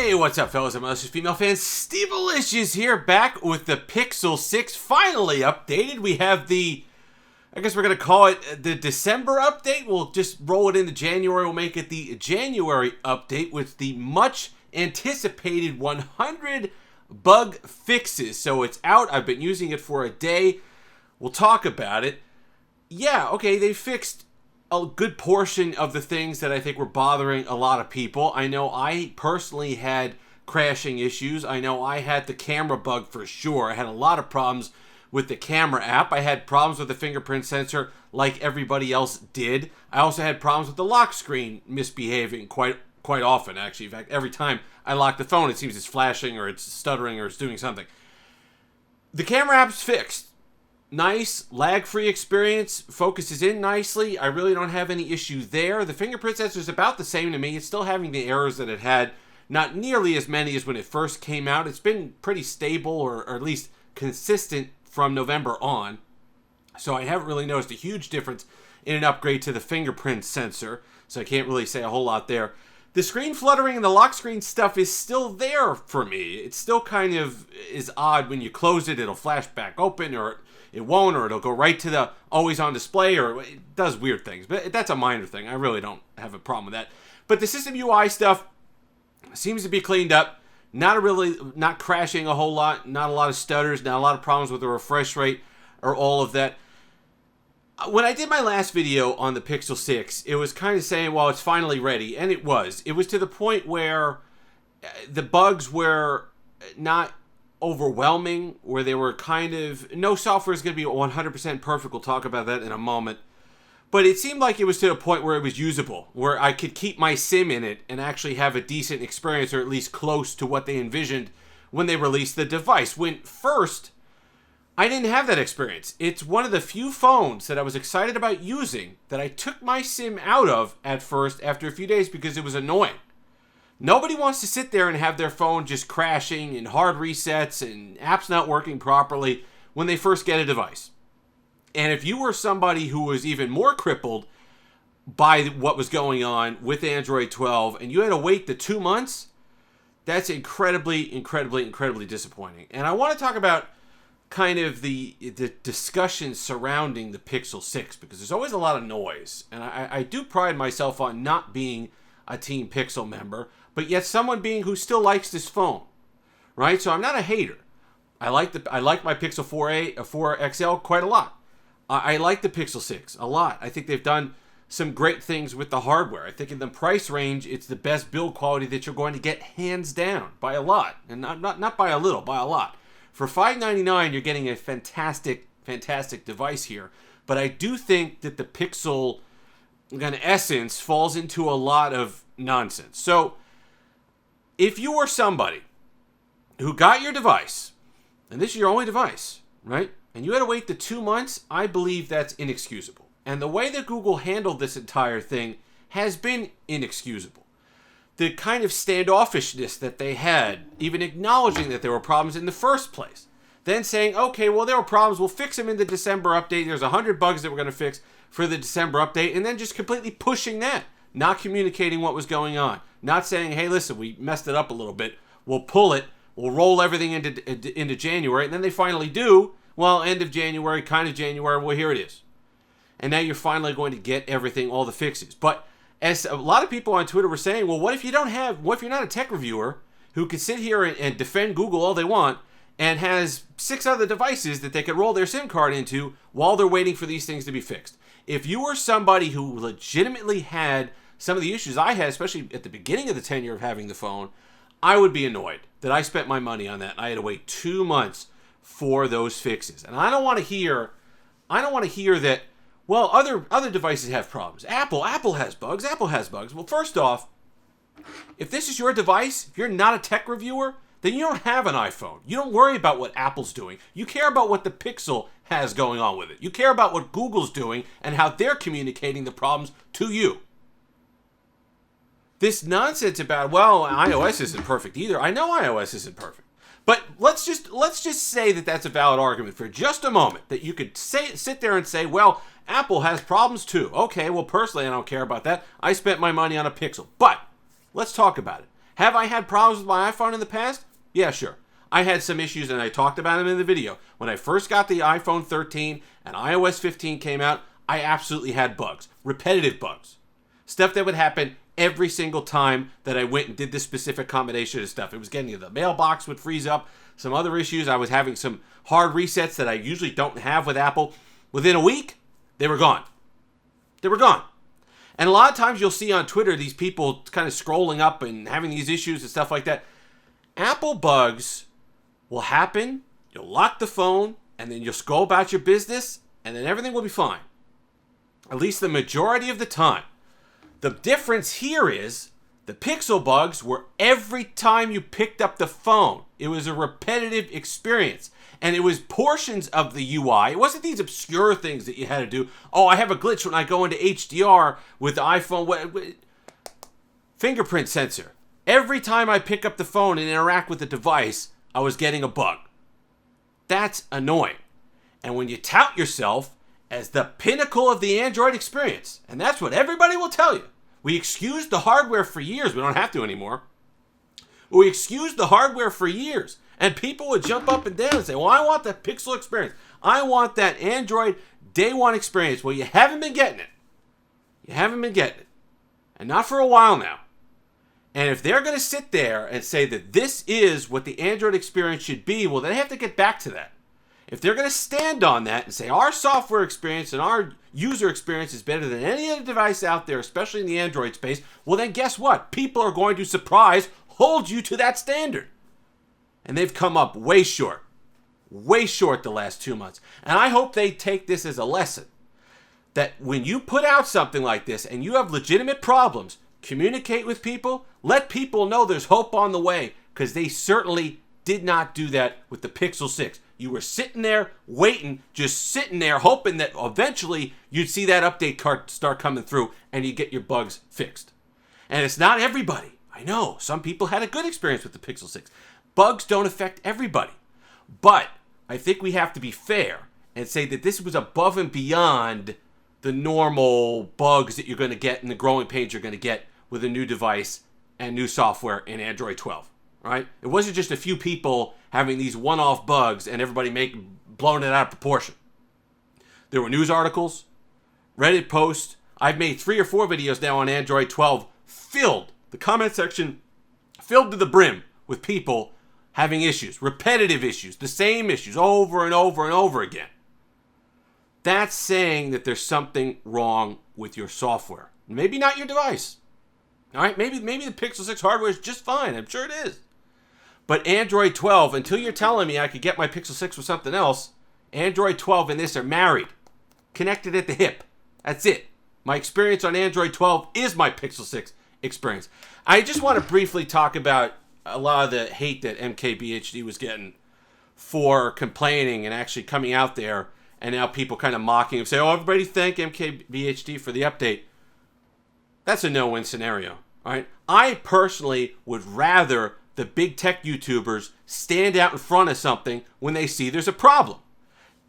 Hey, what's up, fellas? I'm Malicious Female Fan Steve-alicious here, back with the Pixel 6 finally updated. We have the, I guess we're going to call it the December update. We'll just roll it into January. We'll make it the January update with the much anticipated 100 bug fixes. So it's out. I've been using it for a day. We'll talk about it. Yeah, okay, they fixed a good portion of the things that I think were bothering a lot of people. I know I personally had crashing issues. I know I had the camera bug for sure. I had a lot of problems with the camera app. I had problems with the fingerprint sensor like everybody else did. I also had problems with the lock screen misbehaving quite often, actually. In fact, every time I lock the phone, it seems it's flashing or it's stuttering or it's doing something. The camera app's fixed. Nice, lag-free experience, focuses in nicely. I really don't have any issue there. The fingerprint sensor is about the same to me. It's still having the errors that it had. Not nearly as many as when it first came out. It's been pretty stable or at least consistent from November on. So I haven't really noticed a huge difference in an upgrade to the fingerprint sensor. So I can't really say a whole lot there. The screen fluttering and the lock screen stuff is still there for me. It still kind of is odd. When you close it, it'll flash back open, or it won't, or it'll go right to the always on display, or it does weird things. But that's a minor thing. I really don't have a problem with that. But the system UI stuff seems to be cleaned up. Not crashing a whole lot. Not a lot of stutters. Not a lot of problems with the refresh rate or all of that. When I did my last video on the Pixel 6, it was kind of saying, well, it's finally ready. And it was. It was to the point where the bugs were not overwhelming, where they were kind of, no software is going to be 100% perfect. We'll talk about that in a moment. But it seemed like it was to a point where it was usable, where I could keep my SIM in it and actually have a decent experience, or at least close to what they envisioned when they released the device. When first, I didn't have that experience. It's one of the few phones that I was excited about using that I took my SIM out of at first after a few days because it was annoying. Nobody wants to sit there and have their phone just crashing and hard resets and apps not working properly when they first get a device. And if you were somebody who was even more crippled by what was going on with Android 12 and you had to wait the 2 months, that's incredibly disappointing. And I want to talk about kind of the discussion surrounding the Pixel 6, because there's always a lot of noise. And I do pride myself on not being a Team Pixel member, but yet someone being who still likes this phone, right? So I'm not a hater. I like my Pixel 4a, 4 XL quite a lot. I like the Pixel 6 a lot. I think they've done some great things with the hardware. I think in the price range, it's the best build quality that you're going to get, hands down, by a lot, and not by a little, by a lot. For $599, you're getting a fantastic device here. But I do think that the Pixel, in essence, falls into a lot of nonsense. So, if you were somebody who got your device, and this is your only device, right? And you had to wait the 2 months, I believe that's inexcusable. And the way that Google handled this entire thing has been inexcusable. The kind of standoffishness that they had, even acknowledging that there were problems in the first place. Then saying, okay, well, there were problems, we'll fix them in the December update. There's 100 bugs that we're going to fix for the December update. And then just completely pushing that. Not communicating what was going on. Not saying, hey, listen, we messed it up a little bit. We'll pull it. We'll roll everything into January. And then they finally do. Well, end of January, kind of January. Well, here it is. And now you're finally going to get everything, all the fixes. But as a lot of people on Twitter were saying, well, what if you're not a tech reviewer who can sit here and defend Google all they want and has 6 other devices that they could roll their SIM card into while they're waiting for these things to be fixed? If you were somebody who legitimately had some of the issues I had, especially at the beginning of the tenure of having the phone, I would be annoyed that I spent my money on that. I had to wait 2 months for those fixes. And I don't want to hear that, well, other devices have problems. Apple has bugs. Well, first off, if this is your device, if you're not a tech reviewer, then you don't have an iPhone. You don't worry about what Apple's doing. You care about what the Pixel has going on with it. You care about what Google's doing and how they're communicating the problems to you. This nonsense about, well, iOS isn't perfect either. I know iOS isn't perfect. But let's just say that that's a valid argument for just a moment, that you could sit there and say, well, Apple has problems too. Okay, well, personally, I don't care about that. I spent my money on a Pixel. But let's talk about it. Have I had problems with my iPhone in the past? Yeah, sure. I had some issues, and I talked about them in the video. When I first got the iPhone 13 and iOS 15 came out, I absolutely had bugs. Repetitive bugs. Stuff that would happen every single time that I went and did this specific combination of stuff. It was getting to the mailbox would freeze up. Some other issues. I was having some hard resets that I usually don't have with Apple. Within a week, they were gone. They were gone. And a lot of times you'll see on Twitter these people kind of scrolling up and having these issues and stuff like that. Apple bugs will happen. You'll lock the phone, and then you'll go about your business, and then everything will be fine. At least the majority of the time. The difference here is the Pixel bugs were every time you picked up the phone. It was a repetitive experience. And it was portions of the UI. It wasn't these obscure things that you had to do. Oh, I have a glitch when I go into HDR with the iPhone. Fingerprint sensor. Every time I pick up the phone and interact with the device, I was getting a bug. That's annoying. And when you tout yourself as the pinnacle of the Android experience, and that's what everybody will tell you. We excused the hardware for years. We don't have to anymore. We excused the hardware for years. And people would jump up and down and say, well, I want that Pixel experience. I want that Android day one experience. Well, you haven't been getting it. You haven't been getting it. And not for a while now. And if they're going to sit there and say that this is what the Android experience should be, well, they have to get back to that. If they're going to stand on that and say our software experience and our user experience is better than any other device out there, especially in the Android space, well, then guess what? People are going to hold you to that standard. And they've come up way short the last 2 months. And I hope they take this as a lesson. That when you put out something like this and you have legitimate problems, communicate with people, let people know there's hope on the way, because they certainly did not do that with the Pixel 6. You were sitting there waiting, just sitting there hoping that eventually you'd see that update card start coming through and you get your bugs fixed. And it's not everybody. I know some people had a good experience with the Pixel 6. Bugs don't affect everybody. But I think we have to be fair and say that this was above and beyond the normal bugs that you're going to get and the growing pains you're going to get with a new device and new software in Android 12. Right? It wasn't just a few people having these one-off bugs and everybody blowing it out of proportion. There were news articles, Reddit posts. I've made 3 or 4 videos now on Android 12 filled, the comment section filled to the brim with people having issues, repetitive issues, the same issues over and over and over again. That's saying that there's something wrong with your software. Maybe not your device. All right, maybe the Pixel 6 hardware is just fine. I'm sure it is. But Android 12, until you're telling me I could get my Pixel 6 with something else, Android 12 and this are married, connected at the hip. That's it. My experience on Android 12 is my Pixel 6 experience. I just want to briefly talk about a lot of the hate that MKBHD was getting for complaining and actually coming out there, and now people kind of mocking him, say, oh, everybody thank MKBHD for the update. That's a no-win scenario. All right? I personally would rather the big tech YouTubers stand out in front of something when they see there's a problem.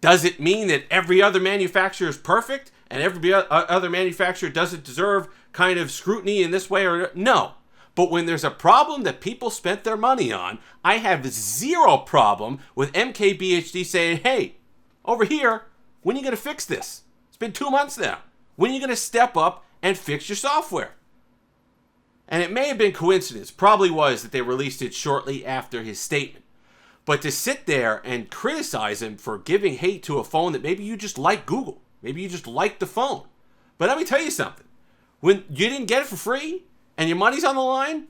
Does it mean that every other manufacturer is perfect and every other manufacturer doesn't deserve kind of scrutiny in this way? Or no. But when there's a problem that people spent their money on, I have zero problem with MKBHD saying, hey, over here, when are you going to fix this? It's been 2 months now. When are you going to step up and fix your software? And it may have been coincidence, probably was, that they released it shortly after his statement. But to sit there and criticize him for giving hate to a phone that maybe you just like Google. Maybe you just like the phone. But let me tell you something. When you didn't get it for free and your money's on the line,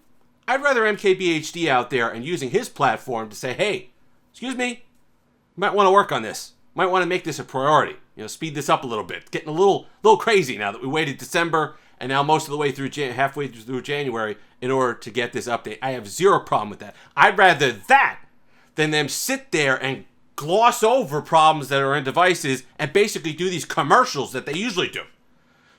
I'd rather MKBHD out there and using his platform to say, hey, excuse me, you might want to work on this. Might want to make this a priority. Speed this up a little bit. It's getting a little crazy now that we waited December and now most of the way through halfway through January in order to get this update. I have zero problem with that. I'd rather that than them sit there and gloss over problems that are in devices and basically do these commercials that they usually do.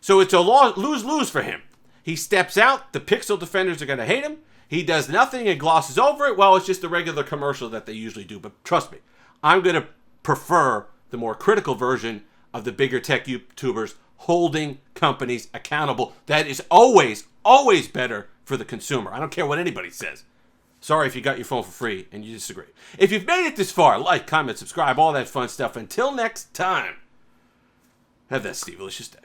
So it's a lose-lose for him. He steps out, the Pixel defenders are going to hate him. He does nothing and glosses over it. Well, it's just a regular commercial that they usually do. But trust me, I'm going to prefer the more critical version of the bigger tech YouTubers holding companies accountable. That is always, always better for the consumer. I don't care what anybody says. Sorry if you got your phone for free and you disagree. If you've made it this far, like, comment, subscribe, all that fun stuff. Until next time, have that Steve-alicious day.